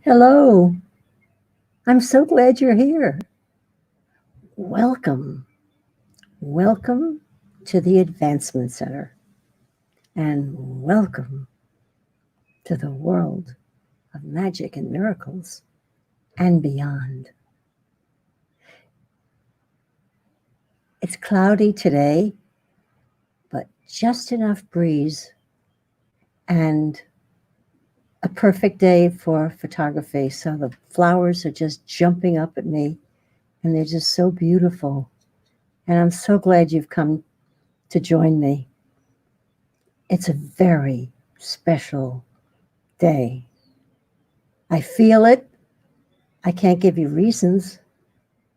Hello, I'm so glad you're here. Welcome, welcome to the Advancement Center, and welcome to the world of magic and miracles and beyond. It's cloudy today, but just enough breeze and a perfect day for photography. So the flowers are just jumping up at me, and they're just so beautiful. And I'm so glad you've come to join me. It's a very special day. I feel it. I can't give you reasons,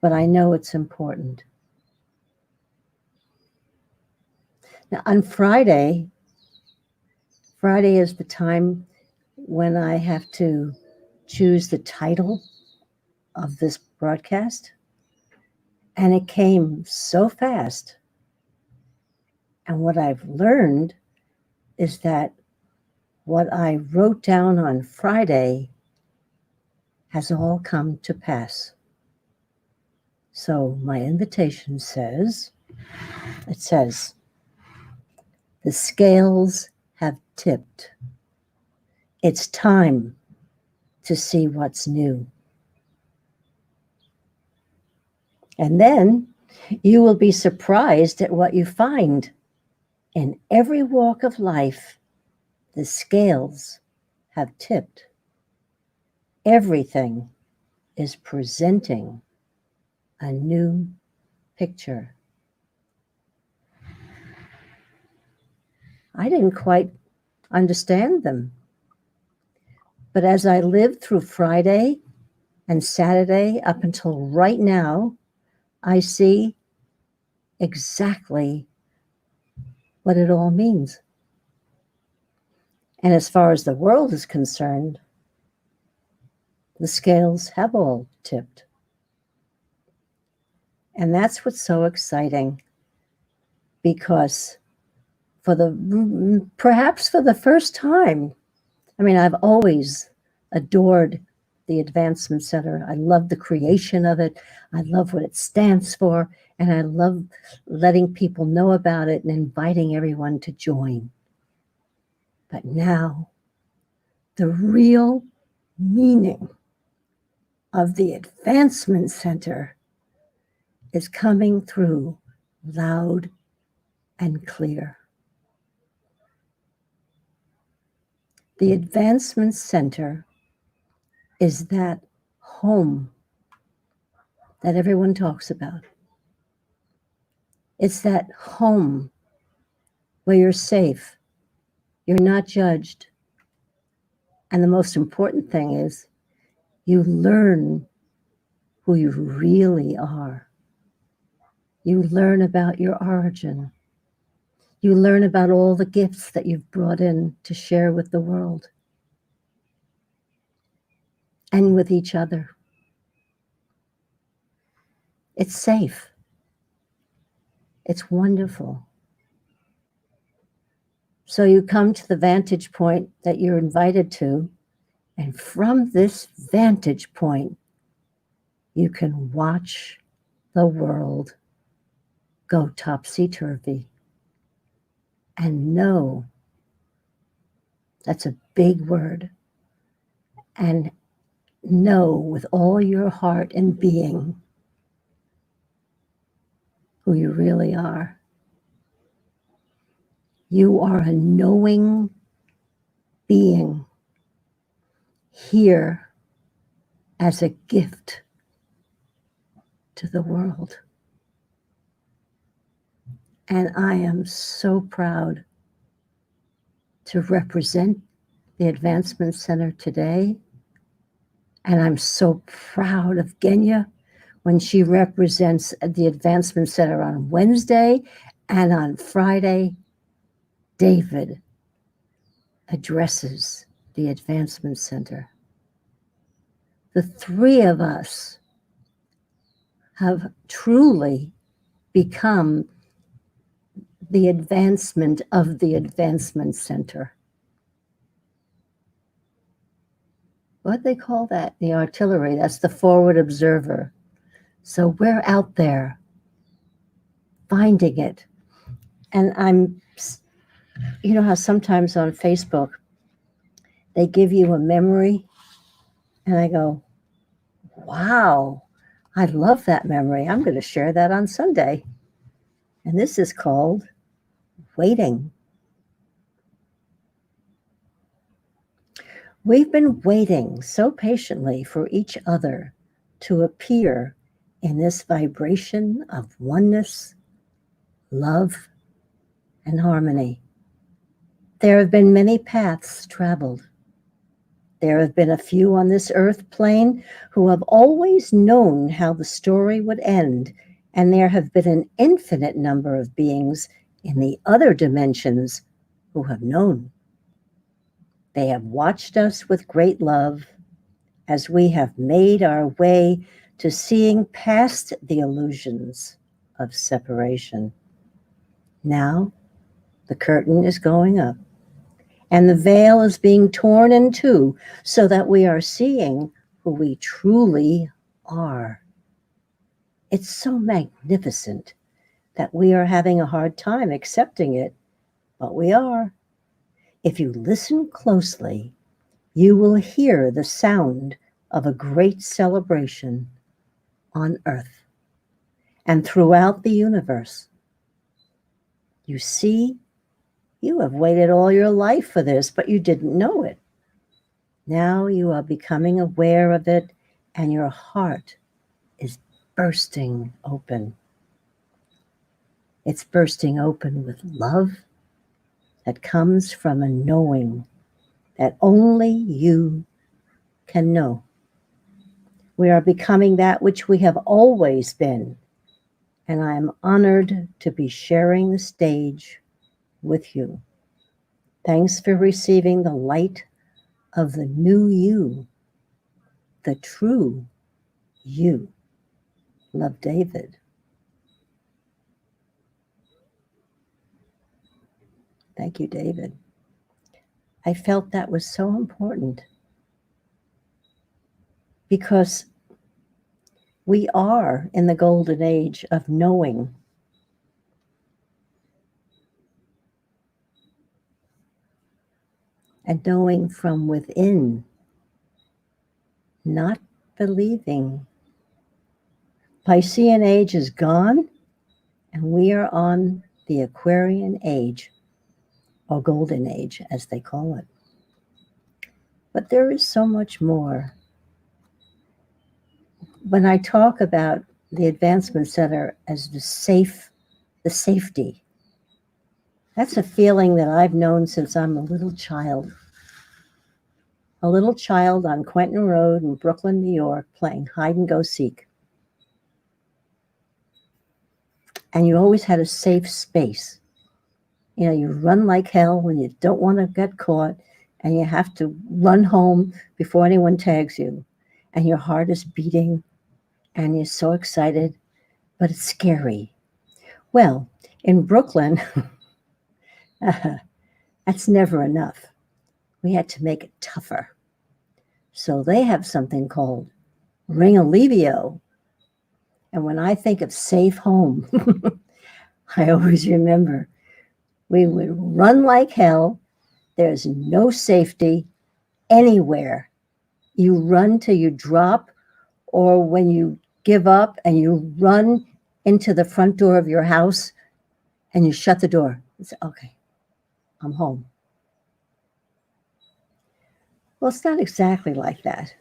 but I know it's important. Now, on Friday is the time when I have to choose the title of this broadcast, and it came so fast. And what I've learned is that what I wrote down on Friday has all come to pass. So my invitation says, it says, the scales have tipped. It's time to see what's new. And then you will be surprised at what you find. In every walk of life, the scales have tipped. Everything is presenting a new picture. I didn't quite understand them. But as I lived through Friday and Saturday up until right now, I see exactly what it all means. And as far as the world is concerned, the scales have all tipped. And that's what's so exciting, because perhaps for the first time, I mean, I've always adored the Advancement Center. I love the creation of it. I love what it stands for. And I love letting people know about it and inviting everyone to join. But now, the real meaning of the Advancement Center is coming through loud and clear. The Advancement Center is that home that everyone talks about. It's that home where you're safe, you're not judged. And the most important thing is you learn who you really are. You learn about your origin. You learn about all the gifts that you've brought in to share with the world and with each other. It's safe. It's wonderful. So you come to the vantage point that you're invited to, and from this vantage point, you can watch the world go topsy-turvy and know, that's a big word, and know with all your heart and being who you really are. You are a knowing being here as a gift to the world. And I am so proud to represent the Advancement Center today. And I'm so proud of Genya when she represents the Advancement Center on Wednesday, and on Friday, David addresses the Advancement Center. The three of us have truly become the advancement of the Advancement Center. what they call that? The artillery. That's the forward observer. So we're out there finding it. And you know how sometimes on Facebook they give you a memory, and I go, wow, I love that memory. I'm going to share that on Sunday. And this is called waiting. We've been waiting so patiently for each other to appear in this vibration of oneness, love, and harmony. There have been many paths traveled. There have been a few on this earth plane who have always known how the story would end, and there have been an infinite number of beings in the other dimensions who have known. They have watched us with great love as we have made our way to seeing past the illusions of separation. Now, the curtain is going up, and the veil is being torn in two so that we are seeing who we truly are. It's so magnificent that we are having a hard time accepting it, but we are. If you listen closely, you will hear the sound of a great celebration on earth and throughout the universe. You see, you have waited all your life for this, but you didn't know it. Now you are becoming aware of it, and your heart is bursting open. It's bursting open with love that comes from a knowing that only you can know. We are becoming that which we have always been, and I am honored to be sharing the stage with you. Thanks for receiving the light of the new you, the true you. Love, David. Thank you, David. I felt that was so important because we are in the golden age of knowing. And knowing from within, not believing. Piscean age is gone, and we are on the Aquarian age, or golden age, as they call it. But there is so much more. When I talk about the advancement center as the safety, that's a feeling that I've known since I'm a little child. A little child on Quentin Road in Brooklyn, New York, playing hide and go seek. And you always had a safe space. You know, you run like hell when you don't want to get caught, and you have to run home before anyone tags you. And your heart is beating, and you're so excited, but it's scary. Well, in Brooklyn, that's never enough. We had to make it tougher. So they have something called Ring Alivio. And when I think of safe home, I always remember we would run like hell. There's no safety anywhere. You run till you drop, or when you give up and you run into the front door of your house and you shut the door. It's okay, I'm home. Well, it's not exactly like that.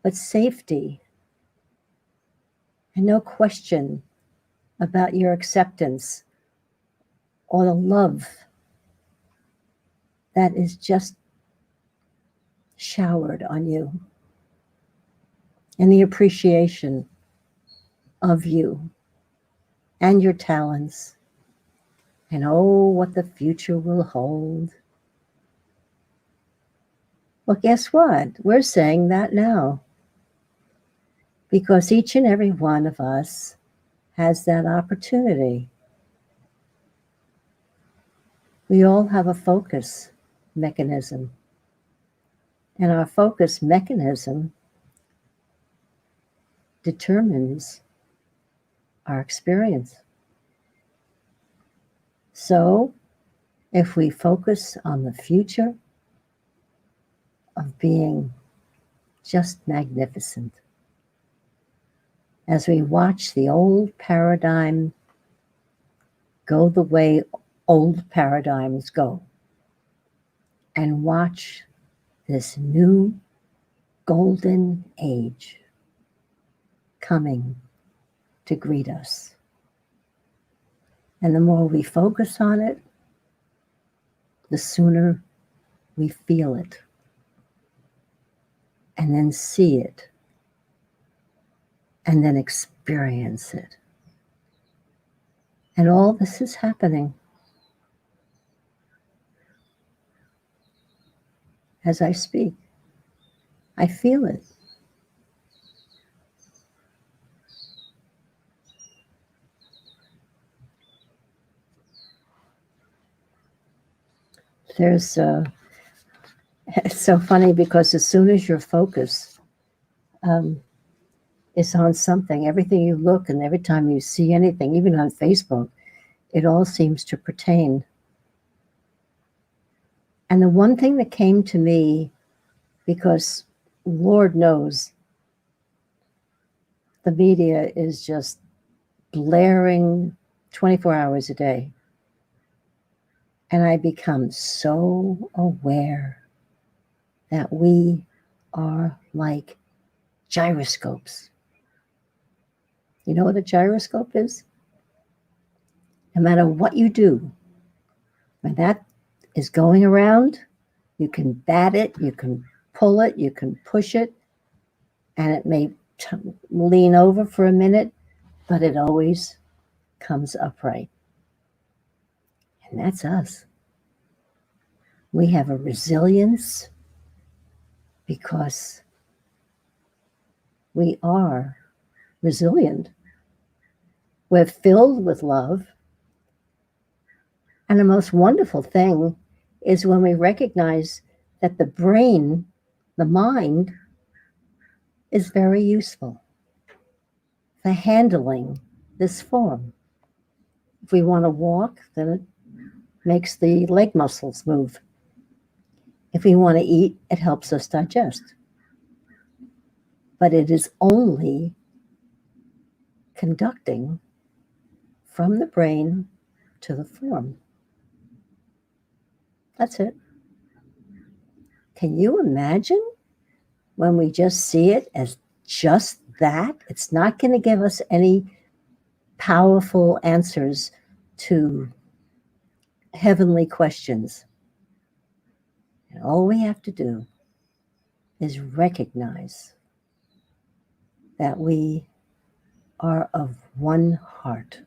But safety and no question about your acceptance or the love that is just showered on you, and the appreciation of you and your talents, and oh, what the future will hold. Well, guess what? We're saying that now, because each and every one of us has that opportunity. We all have a focus mechanism. And our focus mechanism determines our experience. So if we focus on the future of being just magnificent, as we watch the old paradigm go the way old paradigms go, and watch this new golden age coming to greet us. And the more we focus on it, the sooner we feel it and then see it and then experience it. And all this is happening as I speak. I feel it. There's it's so funny because as soon as your focus is on something, everything you look and every time you see anything, even on Facebook, it all seems to pertain. And the one thing that came to me, because Lord knows the media is just blaring 24 hours a day. And I become so aware that we are like gyroscopes. You know what a gyroscope is? No matter what you do, when that is going around, you can bat it, you can pull it, you can push it, and it may lean over for a minute, but it always comes upright. And that's us. We have a resilience because we are resilient. We're filled with love. And the most wonderful thing is when we recognize that the brain, the mind, is very useful for handling this form. If we want to walk, then it makes the leg muscles move. If we want to eat, it helps us digest. But it is only conducting from the brain to the form. That's it. Can you imagine when we just see it as just that? It's not going to give us any powerful answers to heavenly questions. And all we have to do is recognize that we are of one heart.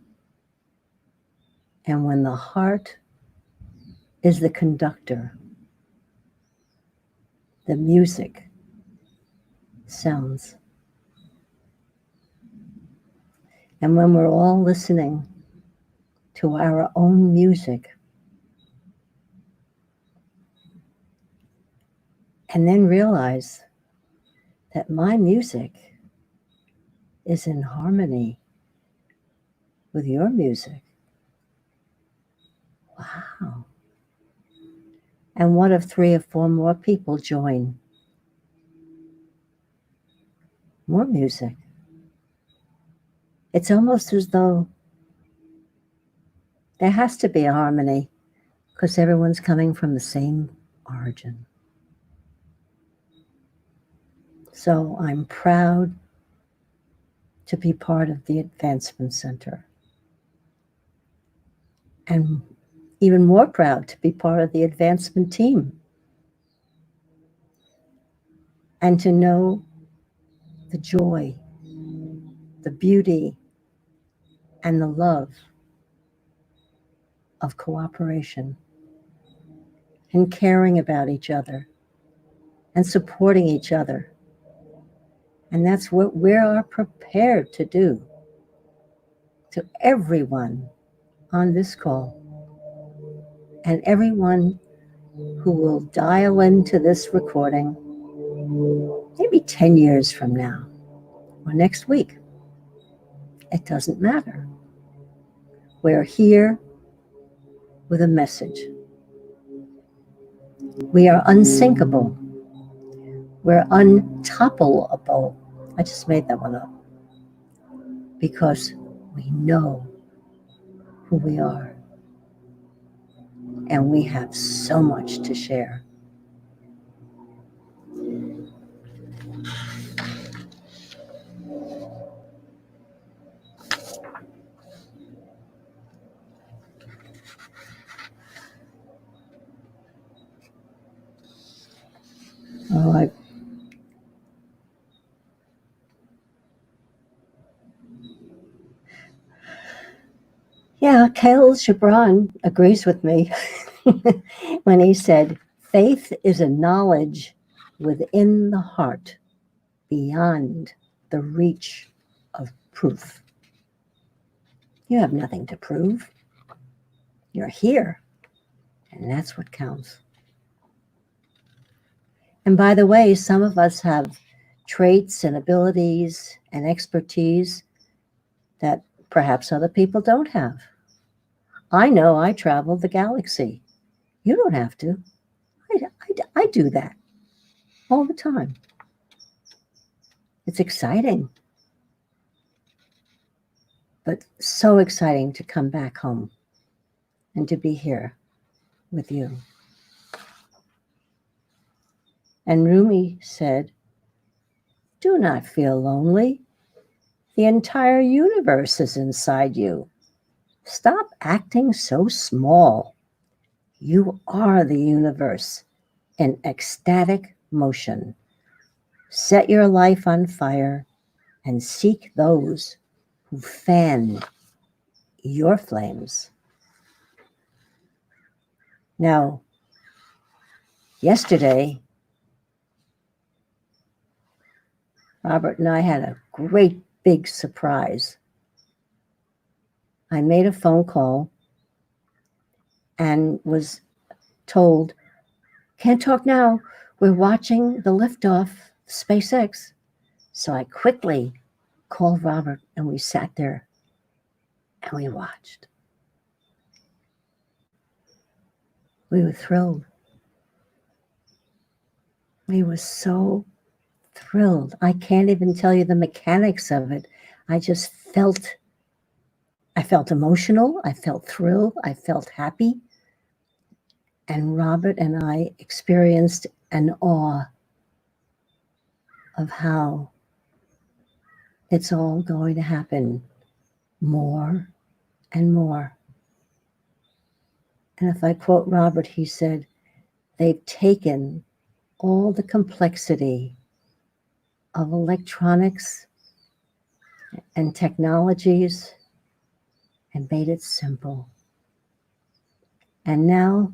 And when the heart is the conductor, the music sounds. And when we're all listening to our own music, and then realize that my music is in harmony with your music. Wow. And what if 3 or 4 more people join? More music. It's almost as though there has to be a harmony because everyone's coming from the same origin. So I'm proud to be part of the Advancement Center. And even more proud to be part of the advancement team. And to know the joy, the beauty, and the love of cooperation and caring about each other and supporting each other. And that's what we are prepared to do to everyone on this call and everyone who will dial into this recording 10 years from now or next week. It doesn't matter. We're here with a message. We are unsinkable. We're untoppable. I just made that one up. Because we know who we are. And we have so much to share. Oh, yeah, Khalil Gibran agrees with me when he said, faith is a knowledge within the heart beyond the reach of proof. You have nothing to prove. You're here, and that's what counts. And by the way, some of us have traits and abilities and expertise that perhaps other people don't have. I know I travel the galaxy. You don't have to. I do that all the time. It's exciting, but so exciting to come back home and to be here with you. And Rumi said, do not feel lonely. The entire universe is inside you. Stop acting so small. You are the universe in ecstatic motion. Set your life on fire and seek those who fan your flames. Now, yesterday, Robert and I had a great big surprise. I made a phone call and was told, can't talk now. We're watching the liftoff SpaceX. So I quickly called Robert and we sat there and we watched. We were thrilled. We were so thrilled. I can't even tell you the mechanics of it. I felt emotional. I felt thrilled. I felt happy. And Robert and I experienced an awe of how it's all going to happen more and more. And if I quote Robert, he said, they've taken all the complexity of electronics and technologies and made it simple. And now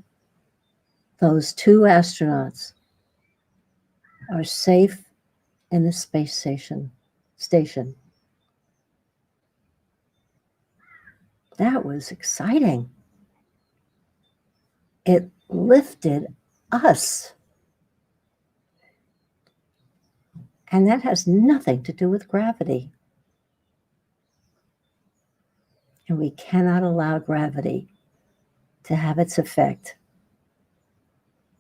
those 2 astronauts are safe in the space station. That was exciting. It lifted us. And that has nothing to do with gravity. And we cannot allow gravity to have its effect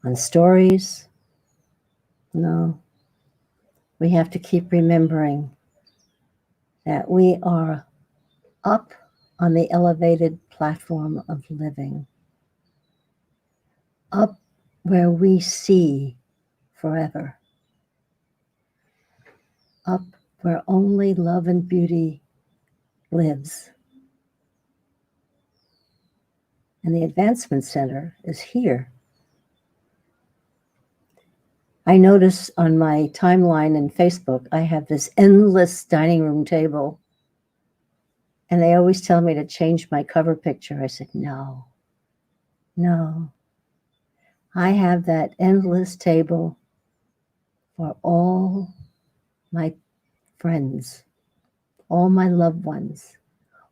on stories. No. We have to keep remembering that we are up on the elevated platform of living, up where we see forever, up where only love and beauty lives. And the Advancement Center is here. I notice on my timeline in Facebook, I have this endless dining room table. And they always tell me to change my cover picture. I said, no. I have that endless table for all my friends, all my loved ones,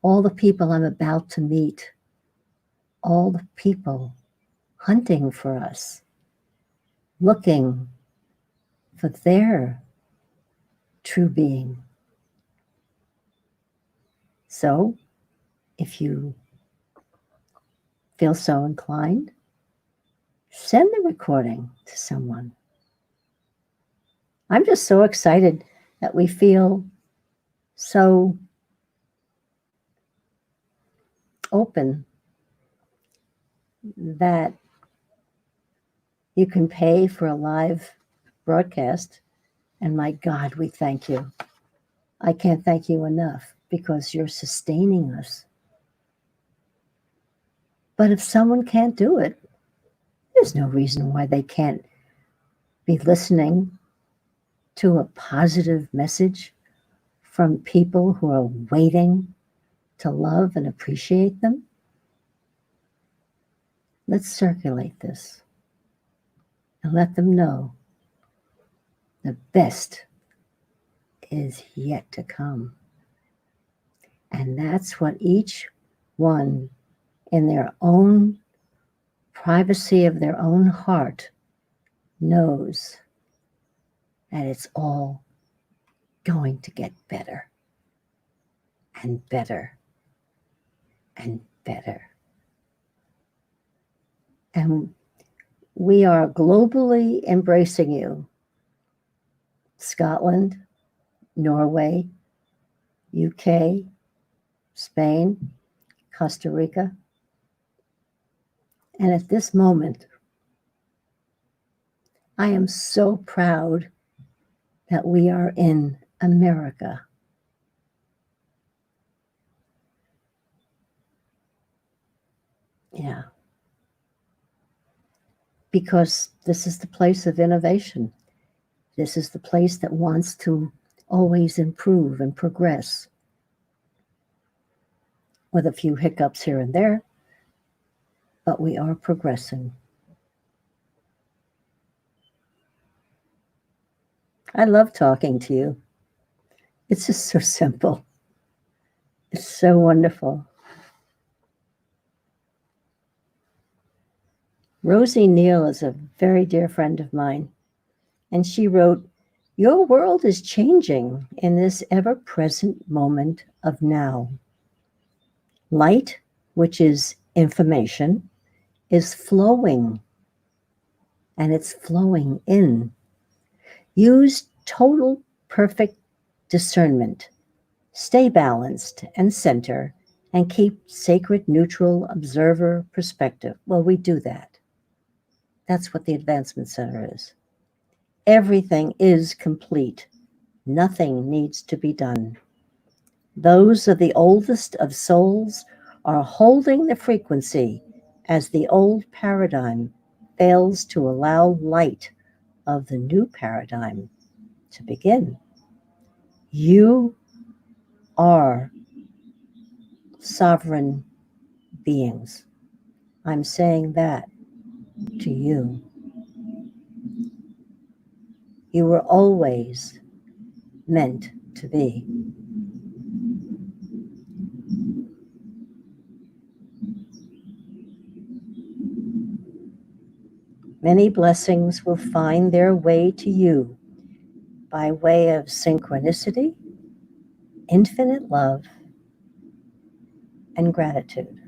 all the people I'm about to meet, all the people hunting for us, looking for their true being. So, if you feel so inclined, send the recording to someone. I'm just so excited that we feel so open that you can pay for a live broadcast. And my God, we thank you. I can't thank you enough because you're sustaining us. But if someone can't do it, there's no reason why they can't be listening to a positive message from people who are waiting to love and appreciate them. Let's circulate this and let them know the best is yet to come. And that's what each one in their own privacy of their own heart knows that it's all going to get better and better and better. And we are globally embracing you. Scotland, Norway, UK, Spain, Costa Rica. And at this moment, I am so proud that we are in America. Yeah. Because this is the place of innovation. This is the place that wants to always improve and progress, with a few hiccups here and there, but we are progressing. I love talking to you. It's just so simple. It's so wonderful. Rosie Neal is a very dear friend of mine, and she wrote, "Your world is changing in this ever-present moment of now. Light, which is information, is flowing, and it's flowing in. Use total perfect discernment. Stay balanced and center, and keep sacred neutral observer perspective." Well, we do that. That's what the Advancement Center is. Everything is complete. Nothing needs to be done. Those of the oldest of souls are holding the frequency as the old paradigm fails to allow light of the new paradigm to begin. You are sovereign beings. I'm saying that to you. You were always meant to be. Many blessings will find their way to you by way of synchronicity, infinite love, and gratitude.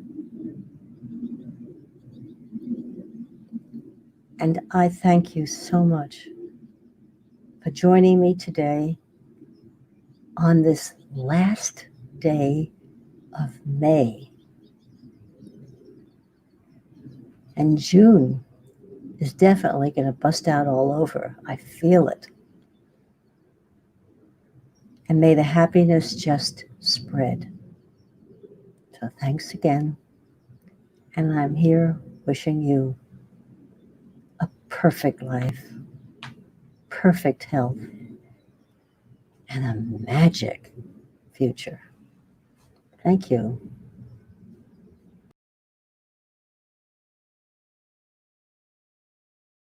And I thank you so much for joining me today on this last day of May. And June is definitely going to bust out all over. I feel it. And may the happiness just spread. So thanks again. And I'm here wishing you a perfect life, perfect health, and a magic future. Thank you.